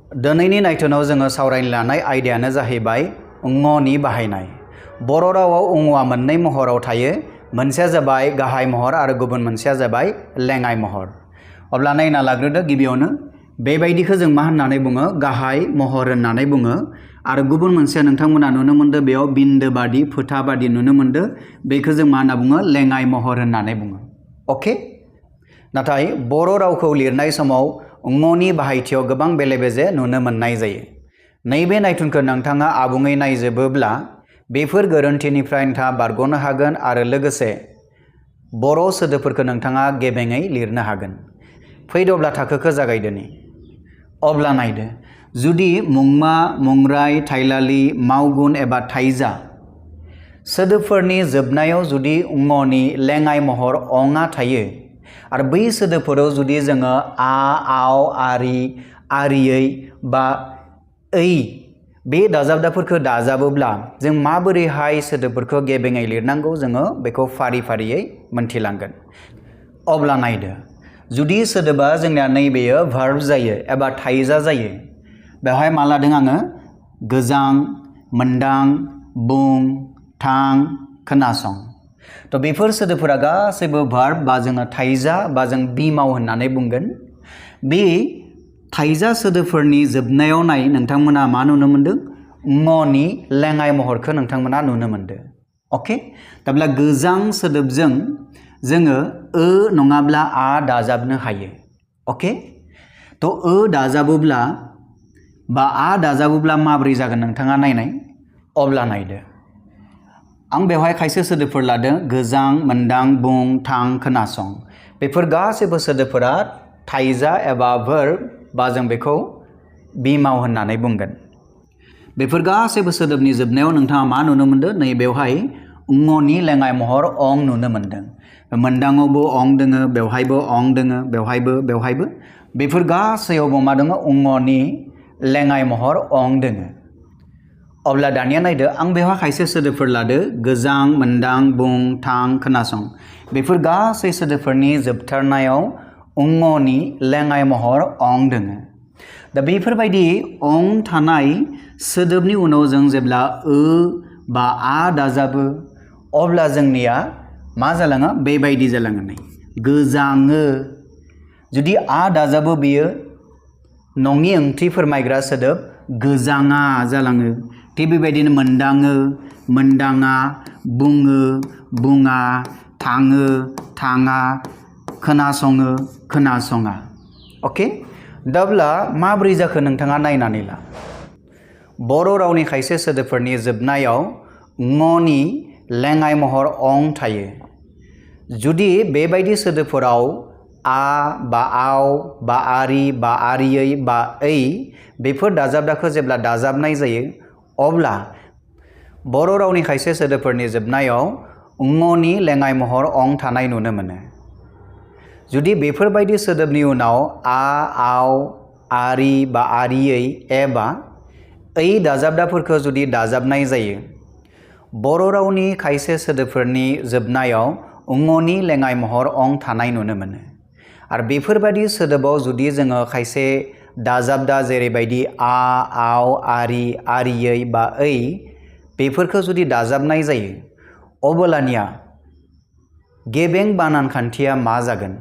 दिनैनि नायथोनाव जोङो सावरायनो लानाय आयदायानो जाहैबाय ङनि बाहायनाय। बर' रावाव ङआ मोननै महराव थायो। मोनसेया जाबाय गाहाय महर आरो गुबुन मोनसेया जाबाय लेङाइ महर। अब्ला नायना लाग्रोदो गिबियावनो बेबायदिखौ जों मा होननानै बुङो? गाहाय महर होननानै बुङो। आरो गुबुन मोनसेया नोंथांमोना नुनो मोनदो बेयाव बिन्दो बादि फोथा बादि नुनो मोनदो। बेखौ जों मा होनना बुङो? लेङाइ महर होननानै बुङो। अके? नाथाय बर' रावखौ लिरनाय समाव ङनि बाहायथियाव गोबां बेले-बेजे नुनो मोननाय जायो। नैबे नायथुनखौ नोंथाङा आबुङै नायजोबोब्ला बेफोर गोरोन्थिनिफ्राय नोंथाङा बारग'नो हागोन आरो लोगोसे बर' सोदोबफोरखौ नोंथाङा गेबेङै लिरनो हागोन। फैदो अब्ला थाखोखौ जागायदोनि। अब्ला नायदो जुदि मुंमा, मुंराय, थाइलालि, मावगुन एबा थाइजा सोदोबफोरनि जोबनायाव जुदि ङनि लेङाइ महर ङा थायो आरो बै सोदोबफोराव जुदि जोङो आ, आव, आरि, आरियै बा ऐ बे दाजाबदाफोरखौ दाजाबोब्ला जों माबोरैहाय सोदोबफोरखौ गेबेङै लिरनांगौ जोङो बेखौ फारि-फारियै मोनथिलांगोन। अब्ला नायदो जुदि सोदोबा जोंनिया नैबेयो भार्ब जायो एबा थाइजा जायो, बेवहाय मा लादों आङो? गोजां, मोनदां, बुं, थां, खोनासं। थ' बेफोर सोदोबफोरा गासैबो भार्ब बा जोङो थाइजा बा जों बिमाव होननानै बुंगोन। बे थाइजा सोदोबफोरनि जोबनायाव नाय नोंथांमोना मा नुनो मोनदों? ङनि लेङाइ महरखौ नोंथांमोना नुनो मोनदों। अके? दाब्ला गोजां सोदोबजों जोङो नङाब्ला आ दाजाबनो हायो। अके? थ' दाजाबोब्ला बा आ दाजाबोब्ला माबोरै जागोन नोंथाङा नायनाय। अब्ला नायदो आं बेवहाय खायसे सोदोबफोर लादों गोजां, मोनदां, बुं, थां, खोनासं। बेफोर गासैबो सोदोबफोरा थाइजा एबा भार्ब बा जों बेखौ बिमाव होननानै बुंगोन। बेफोर गासैबो सोदोबनि जोबनायाव नोंथाङा मा नुनो मोनदों? नै बेवहाय ङनि लेङाइ महर नुनो मोनदों। मोनदाङावबो दोङो, बेवहायबो दोङो, बेवहायबो। बेफोर गासैयावबो मा दङ? ङनि लेङाइ महर दोङो। अब्ला दानिया नायदो आं बेवहाय खायसे सोदोबफोर लादो गोजां, मोनदां, बुं, थां, खोनासं। बेफोर गासै सोदोबफोरनि जोबथारनायाव ङनि लेङाइ महर दोङो। दा बेफोरबायदि थानाय सोदोबनि उनाव जों जेब्ला बा आ दाजाबो अब्ला जोंनिया मा जालाङो? बेबायदि जालाङो। नै गोजाङो जुदि आ दाजाबो बेयो नङि ओंथि फोरमायग्रा सोदोब गोजाङा जालाङो। थिग बेबायदिनो मोनदाङो, मोनदाङा, बुङो, बुङा, थाङो, थाङा, खोनासङो, खोनासङा। अके? दाब्ला माबोरै जाखो नोंथाङा नायनानै ला। बर' रावनि खायसे सोदोबफोरनि जोबनायाव ङनि लेङाइ महर थायो। जुदि बेबायदि सोदोबफोराव आ बा आव बा आरि बा आरियै बा ऐ बेफोर दाजाबदाखौ जेब्ला दाजाबनाय जायो अब्ला बर' रावनि खायसे सोदोबफोरनि जोबनायाव ङनि लेङाइ महर थानाय नुनो मोनो। जुदि बेफोरबायदि सोदोबनि उनाव आ, आव, आरि बा आरियै एबा ऐ दाजाबदाफोरखौ जुदि दाजाबनाय जायो बर' रावनि खायसे सोदोबफोरनि जोबनायाव ङनि लेङाइ महर थानाय नुनो मोनो। आरो बेफोरबायदि सोदोबाव जुदि जोङो खायसे दाजाबदा जेरैबायदि आ, आव, आरि, आरियै बा ऐ बेफोरखौ जुदि दाजाबनाय जायो अब्लानिया गेबें बानान खान्थिया मा जागोन?